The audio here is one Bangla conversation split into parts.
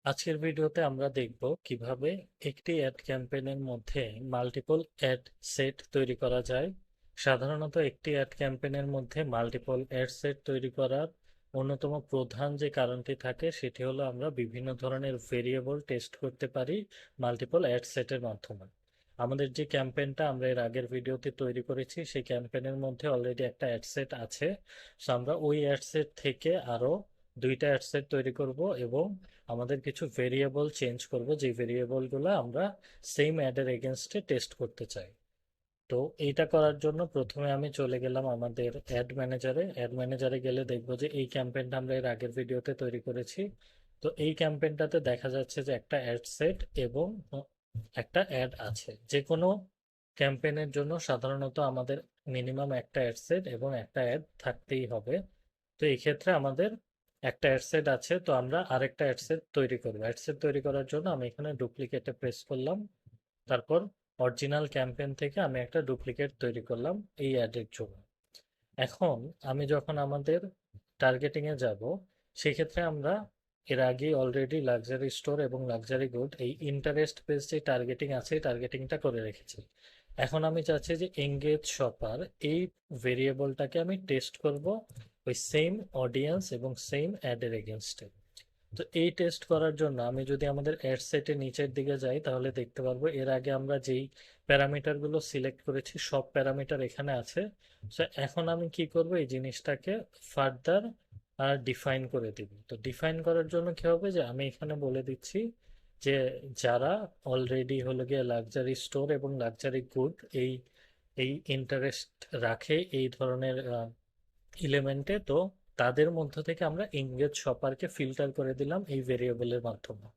আজকের ভিডিওতে আমরা দেখব কিভাবে একটি অ্যাড ক্যাম্পেইনের মধ্যে মাল্টিপল অ্যাড সেট তৈরি করা যায়। সাধারণত একটি অ্যাড ক্যাম্পেইনের মধ্যে মাল্টিপল অ্যাড সেট তৈরি করার অন্যতম প্রধান যে কারণটি থাকে সেটি হলো আমরা বিভিন্ন ধরনের ভেরিয়েবল টেস্ট করতে পারি মাল্টিপল অ্যাড সেটের মাধ্যমে। আমাদের যে ক্যাম্পেইনটা আমরা এর আগের ভিডিওতে তৈরি করেছি সেই ক্যাম্পেইনের মধ্যে অলরেডি একটা অ্যাড সেট আছে। সো আমরা ওই অ্যাড সেট থেকে আরো দুইটা অ্যাড সেট তৈরি করব এবং আমাদের কিছু ভেরিয়েবল চেঞ্জ করব যে ভেরিয়েবলগুলো আমরা সেম অ্যাডের এগেনস্টে টেস্ট করতে চাই। তো এইটা করার জন্য প্রথমে আমি চলে গেলাম আমাদের অ্যাড ম্যানেজারে গেলে দেখবো যে এই ক্যাম্পেইনটা আমরা এর আগের ভিডিওতে তৈরি করেছি। তো এই ক্যাম্পেইনটাতে দেখা যাচ্ছে যে একটা অ্যাড সেট এবং একটা অ্যাড আছে। যে কোনো ক্যাম্পেইনের জন্য সাধারণত আমাদের মিনিমাম একটা অ্যাড সেট এবং একটা অ্যাড থাকতেই হবে। তো এই ক্ষেত্রে আমাদের একটা অ্যাডসেট আছে, তো আমরা আরেকটা অ্যাডসেট তৈরি করবো। অ্যাডসেট তৈরি করার জন্য আমি এখানে ডুপ্লিকেটে প্রেস করলাম, তারপর অরিজিনাল ক্যাম্পেইন থেকে আমি একটা ডুপ্লিকেট তৈরি করলাম এই অ্যাডের জন্য। এখন আমি যখন আমাদের টার্গেটিং এ যাব, সেক্ষেত্রে আমরা এর আগে অলরেডি লাক্সারি স্টোর এবং লাক্সারি গুড এই ইন্টারেস্ট বেস যে টার্গেটিং আছে এই টার্গেটিংটা করে রেখেছি। এখন আমি চাচ্ছি যে এঙ্গেজ শপার এই ভেরিয়েবলটাকে আমি টেস্ট করব ওই সেম অডিয়েন্স এবং সেম অ্যাডের এগেনস্টে। তো এই টেস্ট করার জন্য আমি যদি আমাদের অ্যাড সেটের নিচের দিকে যাই তাহলে দেখতে পারবো এর আগে আমরা যেই প্যারামিটারগুলো সিলেক্ট করেছি সব প্যারামিটার এখানে আছে। তো এখন আমি কি করব, এই জিনিসটাকে ফার্দার আর ডিফাইন করে দিব। তো ডিফাইন করার জন্য কি হবে যে আমি এখানে বলে দিচ্ছি যে যারা অলরেডি হলো গিয়ে লাক্সারি স্টোর এবং লাক্সারি গুড এই এই ইন্টারেস্ট রাখে এই ধরনের এলিমেন্টে, তো তাদের মধ্য থেকে আমরা এঙ্গেজ শপারকে ফিল্টার করে দিলাম এই ভেরিয়েবলের মাধ্যমে।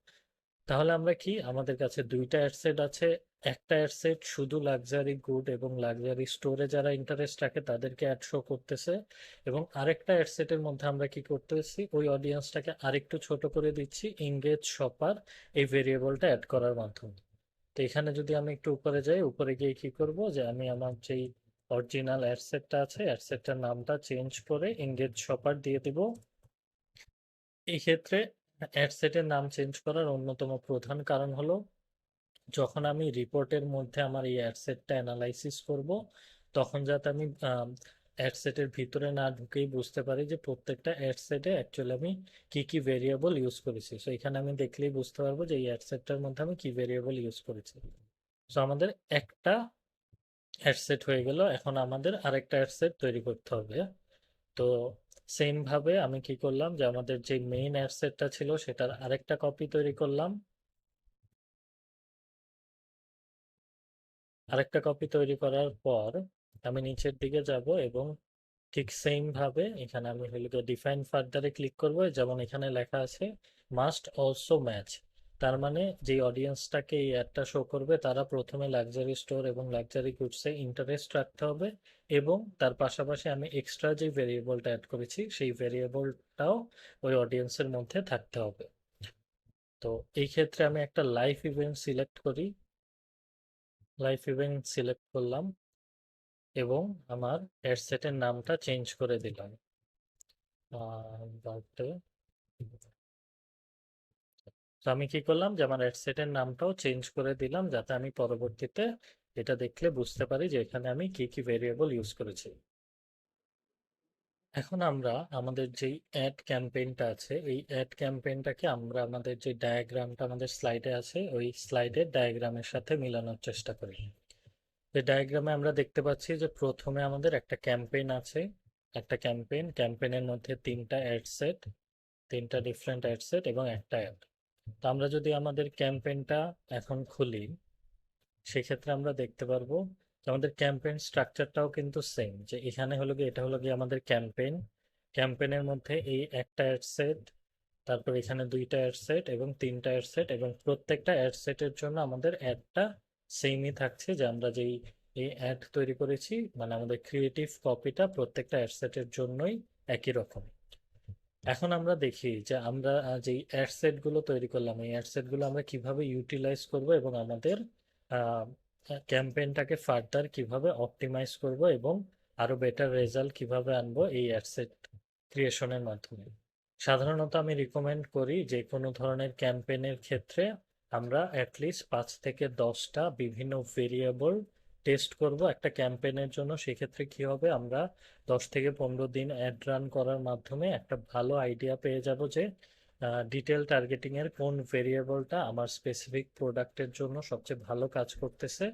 তাহলে আমরা কি, আমাদের কাছে দুইটা অ্যাডসেট আছে। একটা অ্যাডসেট শুধু লাক্সারি গুড এবং লাক্সারি স্টোরে যারা ইন্টারেস্ট রাখে তাদেরকে অ্যাড শো করতেছে, এবং আরেকটা অ্যাডসেটের মধ্যে আমরা কি করতেছি ওই অডিয়েন্সটাকে আরেকটু ছোট করে দিচ্ছি এঙ্গেজ শপার এই ভেরিয়েবলটা অ্যাড করার মাধ্যমে। তো এখানে যদি আমি একটু উপরে যাই, উপরে গিয়ে কি করব যে আমি আমার যেই অরিজিনাল অ্যাডসেটটা আছে অ্যাডসেটটার নামটা চেঞ্জ করে এঙ্গেজ শপার দিয়ে দিব। এই ক্ষেত্রে অ্যাডসেটের নাম চেঞ্জ করার অন্যতম প্রধান কারণ হলো যখন আমি রিপোর্টের মধ্যে আমার এই অ্যাডসেটটা অ্যানালাইসিস করব তখন যাতে আমি অ্যাডসেটের ভিতরে না ঢুকেই বুঝতে পারি যে প্রত্যেকটা অ্যাডসেটে অ্যাকচুয়ালি আমি কি কি ভেরিয়েবল ইউজ করেছি। সো এখানে আমি দেখলেই বুঝতে পারবো যে এই অ্যাডসেটটার মধ্যে আমি কি ভেরিয়েবল ইউজ করেছি। সো আমাদের একটা অ্যাডসেট হয়ে গেল, এখন আমাদের আরেকটা অ্যাডসেট তৈরি করতে হবে। তো সেম ভাবে আমি কি করলাম যে আমাদের যে মেইন অ্যাডসেটটা ছিল সেটার আরেকটা কপি তৈরি করলাম। আরেকটা কপি তৈরি করার পর আমি নিচের দিকে যাব এবং ঠিক সেম ভাবে এখানে আমি হলো ডিফাইন ফার্দারে ক্লিক করব। যেমন এখানে লেখা আছে মাস্ট অলসো ম্যাচ, তার মানে যে অডিয়েন্সটাকে এই অ্যাডটা শো করবে তারা প্রথমে লাক্সারি স্টোর এবং লাক্সারি গুডসে ইন্টারেস্ট রাখতে হবে, এবং তার পাশাপাশি আমি এক্সট্রা যে ভেরিয়েবলটা অ্যাড করেছি সেই ভেরিয়েবলটাও ওই অডিয়েন্সের মধ্যে থাকতে হবে। তো এই ক্ষেত্রে আমি একটা লাইভ ইভেন্ট সিলেক্ট করি, লাইভ ইভেন্ট সিলেক্ট করলাম এবং আমার হেডসেটের নামটা চেঞ্জ করে দিলাম। বার্থডে। তো আমি কি করলাম যে আমার হেডসেটের নামটাও চেঞ্জ করে দিলাম যাতে আমি পরবর্তীতে এটা দেখলে বুঝতে পারি যে এখানে আমি কি কি ভেরিয়েবল ইউজ করেছি। এখন আমরা আমাদের যেই অ্যাড ক্যাম্পেইনটা আছে এই অ্যাড ক্যাম্পেইনটাকে আমরা আমাদের যে ডায়াগ্রামটা আমাদের স্লাইডে আছে ওই স্লাইডের ডায়াগ্রামের সাথে মিলানোর চেষ্টা করি। এই ডায়াগ্রামে আমরা দেখতে পাচ্ছি যে প্রথমে আমাদের একটা ক্যাম্পেইন আছে, একটা ক্যাম্পেইনের মধ্যে তিনটা অ্যাড সেট, তিনটা ডিফারেন্ট অ্যাড সেট এবং একটা অ্যাড। তো আমরা যদি আমাদের ক্যাম্পেইনটা এখন খুলি সেক্ষেত্রে আমরা দেখতে পারবো যে আমাদের ক্যাম্পেইন স্ট্রাকচারটাও কিন্তু সেম, যে এখানে হলো গিয়ে এটা হলো গিয়ে আমাদের ক্যাম্পেইন, ক্যাম্পেইনের মধ্যে এই একটা অ্যাড সেট, তারপর এখানে দুইটা অ্যাড সেট এবং তিনটা অ্যাড সেট, এবং প্রত্যেকটা অ্যাড সেটের জন্য আমাদের অ্যাডটা সেমই থাকছে, যে আমরা যেই এই অ্যাড তৈরি করেছি মানে আমাদের ক্রিয়েটিভ কপিটা প্রত্যেকটা অ্যাড সেটের জন্যই একই রকম। এখন আমরা দেখি যে আমরা যেই অ্যাড সেট গুলো তৈরি করলাম এই অ্যাড সেট গুলো আমরা কিভাবে ইউটিলাইজ করব এবং আমাদের ক্যাম্পেইনটাকে ফার্দার কিভাবে অপটিমাইজ করব এবং আরো বেটার রেজাল্ট কিভাবে আনবো এই অ্যাড সেট ক্রিয়েশনের মাধ্যমে, সাধারণত আমি রিকমেন্ড করি যে কোনো ধরনের ক্যাম্পেইনের ক্ষেত্রে আমরা অ্যাটলিস্ট 5 থেকে 10টা বিভিন্ন ভেরিয়েবল টেস্ট করব একটা ক্যাম্পেইনের জন্য। সেক্ষেত্রে কি হবে, আমরা 10 থেকে 15 দিন অ্যাড রান করার মাধ্যমে একটা ভালো আইডিয়া পেয়ে যাব যে ডিটেল টার্গেটিং এর কোন ভেরিয়েবলটা আমার স্পেসিফিক প্রোডাক্টের জন্য সবচেয়ে ভালো কাজ করতেছে।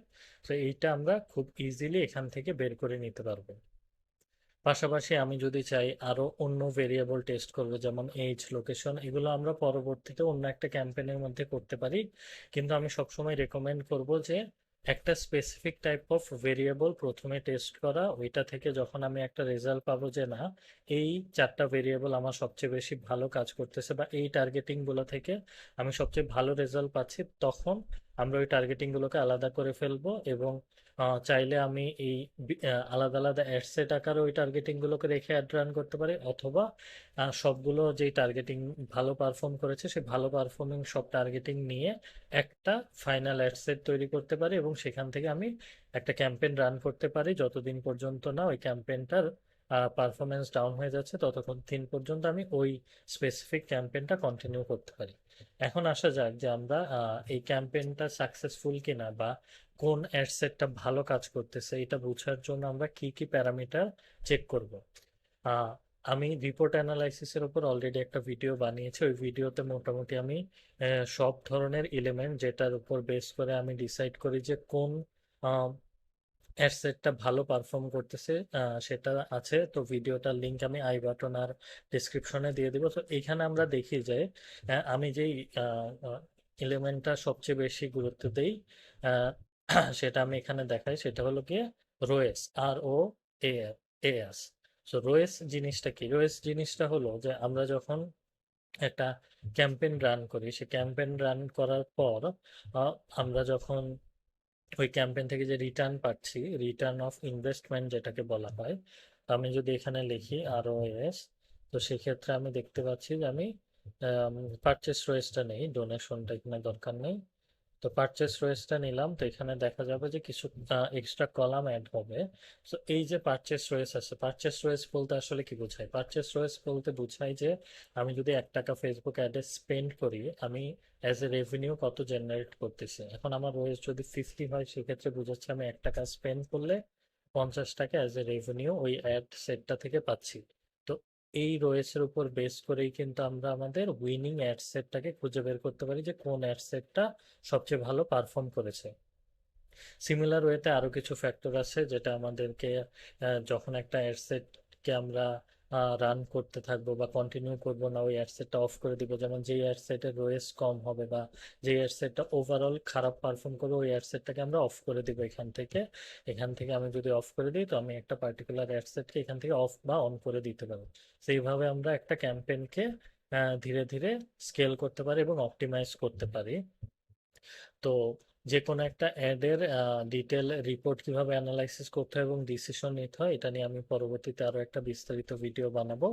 তো এইটা আমরা খুব ইজিলি এখান থেকে বের করে নিতে পারবো। পাশাপাশি আমি যদি চাই আরো অন্য ভেরিয়েবল টেস্ট করবো, যেমন এজ, লোকেশন, এগুলো আমরা পরবর্তীতে অন্য একটা ক্যাম্পেইনের মধ্যে করতে পারি। কিন্তু আমি সবসময় রেকমেন্ড করব যে একটা স্পেসিফিক টাইপ অফ ভেরিয়েবল প্রথমে টেস্ট করা। ওইটা থেকে যখন আমি একটা রেজাল্ট পাবো যে না, এই 4টা ভেরিয়েবল আমার সবচেয়ে বেশি ভালো কাজ করতেছে বা এই টার্গেটিং গুলো থেকে আমি সবচেয়ে ভালো রেজাল্ট পাচ্ছি, তখন আমরা ওই টার্গেটিং গুলোকে আলাদা করে ফেলবো। এবং চাইলে আমি এই আলাদা আলাদা অ্যাড সেট আকারে ওই টার্গেটিং গুলোকে রেখে অ্যাড রান করতে পারি, অথবা সবগুলো যেই টার্গেটিং ভালো পারফর্ম করেছে সেই ভালো পারফর্মিং সব টার্গেটিং নিয়ে একটা ফাইনাল অ্যাড সেট তৈরি করতে পারি এবং সেখান থেকে আমি একটা ক্যাম্পেইন রান করতে পারি যতদিন পর্যন্ত না ওই ক্যাম্পেইনটার পারফরমেন্স ডাউন হয়ে যাচ্ছে, ততক্ষণ দিন পর্যন্ত আমি ওই স্পেসিফিক ক্যাম্পেইনটা কন্টিনিউ করতে পারি। এখন আসা যাক যে আমরা এই ক্যাম্পেইনটা সাকসেসফুল কিনা বা কোন অ্যাডসেটটা ভালো কাজ করতেছে এটা বোঝার জন্য আমরা কি কি প্যারামিটার চেক করব। আহ, আমি রিপোর্ট অ্যানালাইসিসের উপর অলরেডি একটা ভিডিও বানিয়েছি। ওই ভিডিওতে মোটামুটি আমি সব ধরনের এলিমেন্ট যেটার উপর বেস করে আমি ডিসাইড করি যে কোন অ্যাডসেটটা ভালো পারফর্ম করতেছে সেটা আছে। তো ভিডিওটার লিংক আমি আই বাটন আর ডিসক্রিপশনে দিয়ে দিব। তো এখানে আমরা দেখি যে আমি যেই এলিমেন্টটা সবচেয়ে বেশি গুরুত্ব দেই আহ, সেটা আমি এখানে দেখাই, সেটা হলো গিয়ে রোএস, ROAS। সো রোএস জিনিসটা কি? রোএস জিনিসটা হলো যে আমরা যখন একটা ক্যাম্পেইন রান করি, সে ক্যাম্পেইন রান করার পর আহ, আমরা যখন ওই ক্যাম্পেইন থেকে যে রিটার্ন পাচ্ছি, রিটার্ন অফ ইনভেস্টমেন্ট যেটাকে বলা হয়, আমি যদি এখানে লিখি ROAS, তো সেক্ষেত্রে আমি দেখতে পাচ্ছি যে আমি পারচেস রয়েসটা নেই, ডোনেশনটা এখানে দরকার নেই। তো পারচেস রয়েসটা নিলাম, তো এখানে দেখা যাবে যে কিছু এক্সট্রা কলাম অ্যাড হবে। তো এই যে পারচেস রয়েস আছে, পারচেস রয়েস বলতে আসলে কি বোঝায়? পারচেস রয়েস বলতে বোঝায় যে আমি যদি 1 টাকা ফেসবুক অ্যাডে স্পেন্ড করি, আমি অ্যাজ এ রেভিনিউ কত জেনারেট করতেছি। এখন আমার রয়েস যদি 50 হয়, সেক্ষেত্রে বোঝাচ্ছে আমি 1 টাকা স্পেন্ড করলে 50 টাকা অ্যাজ এ রেভিনিউ ওই অ্যাড সেটটা থেকে পাচ্ছি। তো এই রয়েসের উপর বেস করেই কিন্তু আমরা আমাদের উইনিং অ্যাড সেটটাকে খুঁজে বের করতে পারি যে কোন অ্যাড সেটটা সবচেয়ে ভালো পারফর্ম করেছে। সিমিলার ওয়েতে আরো কিছু ফ্যাক্টর আছে যেটা আমাদেরকে যখন একটা অ্যাডসেটকে আমরা রান করতে থাকবো বা কন্টিনিউ করব না, ওই অ্যাডসেটটা অফ করে দিব। যেমন যেই অ্যাডসেটের রোয়েস কম হবে বা যে অ্যাডসেটটা ওভারঅল খারাপ পারফর্ম করবে, ওই অ্যাডসেটটাকে আমরা অফ করে দিব এখান থেকে। এখান থেকে আমি যদি অফ করে দিই, তো আমি একটা পার্টিকুলার অ্যাডসেটকে এখান থেকে অফ বা অন করে দিতে পারবো। সেইভাবে আমরা একটা ক্যাম্পেইনকে ধীরে ধীরে স্কেল করতে পারি এবং অপটিমাইজ করতে পারি। তো যে কোনো একটা অ্যাডের ডিটেল রিপোর্ট কিভাবে অ্যানালাইসিস করতে হয় এবং ডিসিশন নিতে হয়, এটা নিয়ে আমি পরবর্তীতে আরো একটা বিস্তারিত ভিডিও বানাবো।